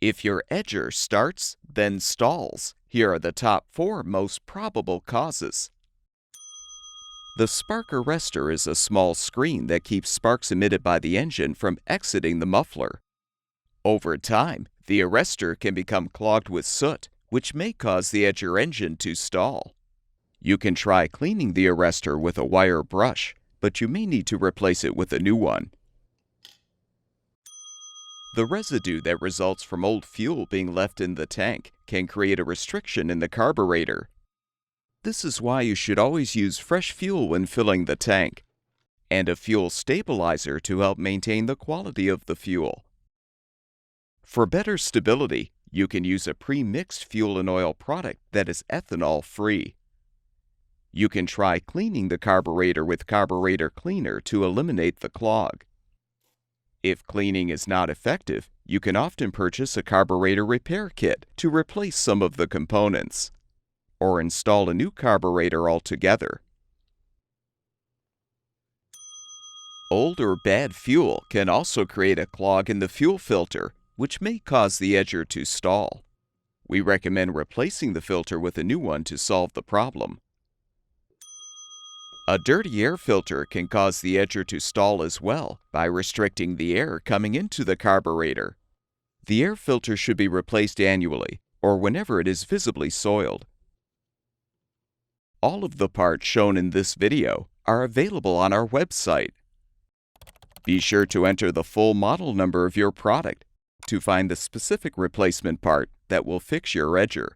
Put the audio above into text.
If your edger starts, then stalls, here are the top 4 most probable causes. The spark arrestor is a small screen that keeps sparks emitted by the engine from exiting the muffler. Over time, the arrestor can become clogged with soot, which may cause the edger engine to stall. You can try cleaning the arrestor with a wire brush, but you may need to replace it with a new one. The residue that results from old fuel being left in the tank can create a restriction in the carburetor. This is why you should always use fresh fuel when filling the tank, and a fuel stabilizer to help maintain the quality of the fuel. For better stability, you can use a pre-mixed fuel and oil product that is ethanol-free. You can try cleaning the carburetor with carburetor cleaner to eliminate the clog. If cleaning is not effective, you can often purchase a carburetor repair kit to replace some of the components, or install a new carburetor altogether. Old or bad fuel can also create a clog in the fuel filter, which may cause the edger to stall. We recommend replacing the filter with a new one to solve the problem. A dirty air filter can cause the edger to stall as well by restricting the air coming into the carburetor. The air filter should be replaced annually or whenever it is visibly soiled. All of the parts shown in this video are available on our website. Be sure to enter the full model number of your product to find the specific replacement part that will fix your edger.